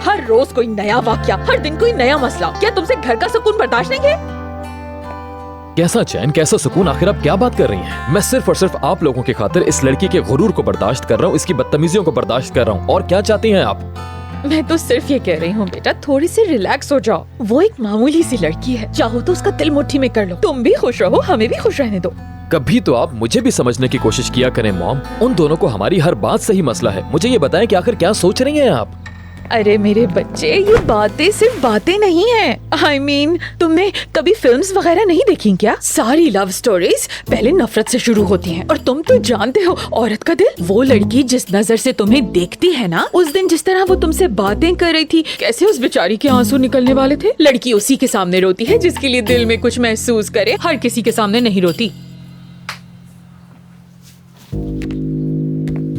हर रोज कोई नया वाकया, हर दिन कोई नया मसला। क्या तुमसे घर का सुकून बर्दाश्त नहीं है? कैसा चैन, कैसा सुकून? आखिर आप क्या बात कर रही हैं? मैं सिर्फ और सिर्फ आप लोगों की खातिर इस लड़की के गुरूर को बर्दाश्त कर रहा हूँ, इसकी बदतमीजियों को बर्दाश्त कर रहा हूँ। और क्या चाहती हैं आप? मैं तो सिर्फ ये कह रही हूँ बेटा, थोड़ी सी रिलैक्स हो जाओ। वो एक मामूली सी लड़की है, चाहो तो उसका दिल मुट्ठी में कर लो। तुम भी खुश रहो, हमें भी खुश रहने दो। कभी तो आप मुझे भी समझने की कोशिश किया करें मॉम। उन दोनों को हमारी हर बात से ही मसला है। मुझे ये बताएं कि आखिर क्या सोच रही हैं आप? अरे मेरे बच्चे, ये बातें सिर्फ बातें नहीं है। I mean, तुमने कभी फिल्म्स वगैरह नहीं देखी क्या? सारी लव स्टोरीज पहले नफरत से शुरू होती हैं। और तुम तो जानते हो औरत का दिल। वो लड़की जिस नजर से तुम्हें देखती है ना, उस दिन जिस तरह वो तुमसे बातें कर रही थी, कैसे उस बेचारी के आंसू निकलने वाले थे। लड़की उसी के सामने रोती है जिसके लिए दिल में कुछ महसूस करे, हर किसी के सामने नहीं रोती।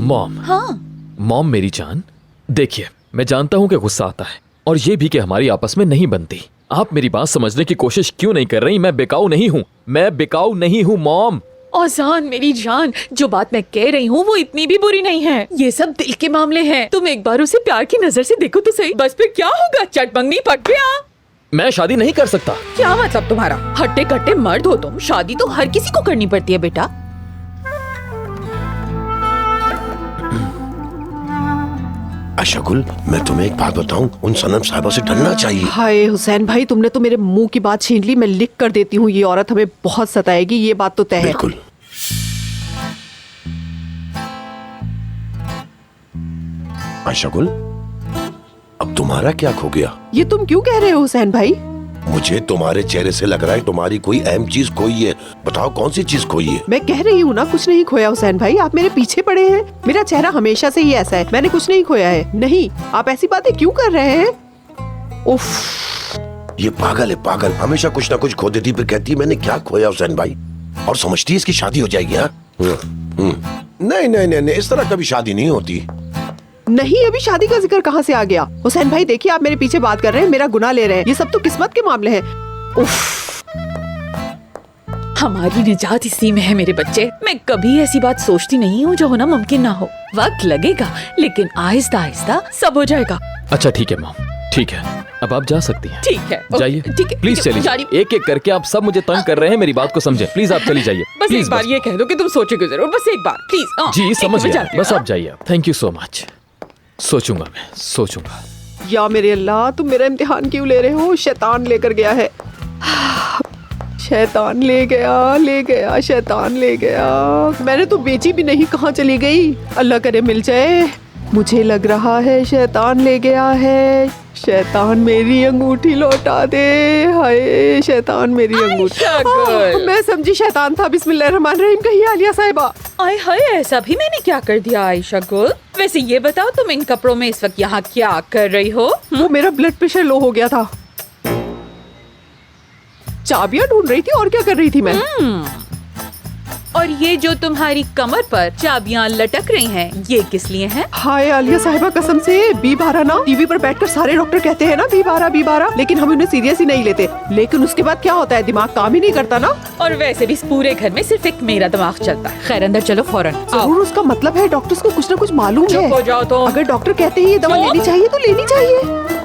मॉम, हाँ मॉम मेरी जान, देखिए मैं जानता हूँ कि गुस्सा आता है और ये भी कि हमारी आपस में नहीं बनती। आप मेरी बात समझने की कोशिश क्यों नहीं कर रही? मैं बिकाऊ नहीं हूँ, मैं बिकाऊ नहीं हूँ मॉम। औजान मेरी जान, जो बात मैं कह रही हूँ वो इतनी भी बुरी नहीं है। ये सब दिल के मामले हैं। तुम एक बार उसे प्यार की नजर से देखो तो सही। बस फिर क्या होगा, चटमंगनी पक गया। मैं शादी नहीं कर सकता। क्या मतलब तुम्हारा? हट्टे कट्टे मर्द हो तुम, शादी तो हर किसी को करनी पड़ती है बेटा। आयशा-गुल, मैं तुम्हें एक बात बताऊं, उन सनम साहिबा से डरना चाहिए। हाय हुसैन भाई, तुमने तो मेरे मुंह की बात छीन ली। मैं लिख कर देती हूँ, ये औरत हमें बहुत सताएगी, ये बात तो तय है। बिल्कुल। आयशा-गुल, अब तुम्हारा क्या खो गया? ये तुम क्यों कह रहे हो हुसैन भाई? मुझे तुम्हारे चेहरे से लग रहा है तुम्हारी कोई अहम चीज खोई है। बताओ कौन सी चीज खोई है? मैं कह रही हूँ ना, कुछ नहीं खोया हुसैन भाई। आप मेरे पीछे पड़े हैं। मेरा चेहरा हमेशा से ही ऐसा है, मैंने कुछ नहीं खोया है। नहीं, आप ऐसी बातें क्यों कर रहे हैं? उफ, ये पागल है, पागल। हमेशा कुछ ना कुछ खो देती, फिर कहती है मैंने क्या खोया हुसैन भाई, और समझती है इसकी शादी हो जाएगी। हाँ? नहीं नहीं नहीं नहीं, इस तरह कभी शादी नहीं होती। नहीं, अभी शादी का जिक्र कहाँ से आ गया? हुसैन भाई देखिए, आप मेरे पीछे बात कर रहे हैं, मेरा गुनाह ले रहे हैं। ये सब तो किस्मत के मामले हैं। उफ, हमारी निजात इसी में है मेरे बच्चे। मैं कभी ऐसी बात सोचती नहीं हूँ जो होना मुमकिन ना हो। वक्त लगेगा, लेकिन आहिस्ता आहिस्ता सब हो जाएगा। अच्छा ठीक है मॉम, ठीक है, अब आप जा सकती हैं। ठीक है, ओके, जाइए, ठीक है, प्लीज चलिए। जाइए। एक एक करके आप सब मुझे तंग कर रहे हैं, मेरी बात को समझें। प्लीज आप चली जाइए। बस प्लीज एक बार ये कह दो कि तुम सोचोगे जरूर। बस एक बार प्लीज। जी समझ मैं गया, जाती हूँ, बस आप जाइए। Thank you so much. सोचूंगा, मैं सोचूंगा। या मेरे अल्लाह, तुम मेरा इम्तिहान क्यों ले रहे हो? शैतान लेकर गया है। शैतान ले गया, ले गया, शैतान ले गया। मैंने तो बेची भी नहीं, कहाँ चली गई? अल्लाह करे मिल जाए। मुझे लग रहा है शैतान ले गया है। शैतान मेरी अंगूठी लौटा दे। हाय, शैतान मेरी अंगूठी। मैं समझी शैतान था। बिस्मिल्लाहिर्रहमानिर्रहीम। कही आलिया साहिबा। आय हाय, ऐसा भी मैंने क्या कर दिया आयशा गुल? वैसे ये बताओ, तुम इन कपड़ों में इस वक्त यहाँ क्या कर रही हो? वो मेरा ब्लड प्रेशर लो हो गया था। चाबियां ढूंढ रही थी, और क्या कर रही थी मैं? और ये जो तुम्हारी कमर पर चाबियां लटक रही हैं, ये किस लिए हैं? हाय आलिया साहिबा, कसम से B12 ना, टीवी पर बैठकर सारे डॉक्टर कहते हैं ना B12 B12, लेकिन हम उन्हें सीरियस ही नहीं लेते। लेकिन उसके बाद क्या होता है, दिमाग काम ही नहीं करता ना। और वैसे भी इस पूरे घर में सिर्फ एक मेरा दिमाग चलता है। खैर अंदर चलो फौरन। जरूर उसका मतलब है डॉक्टर्स को कुछ ना कुछ मालूम है। चुप हो जाओ तुम। अगर डॉक्टर कहते हैं ये दवा क्यों? लेनी चाहिए तो लेनी चाहिए।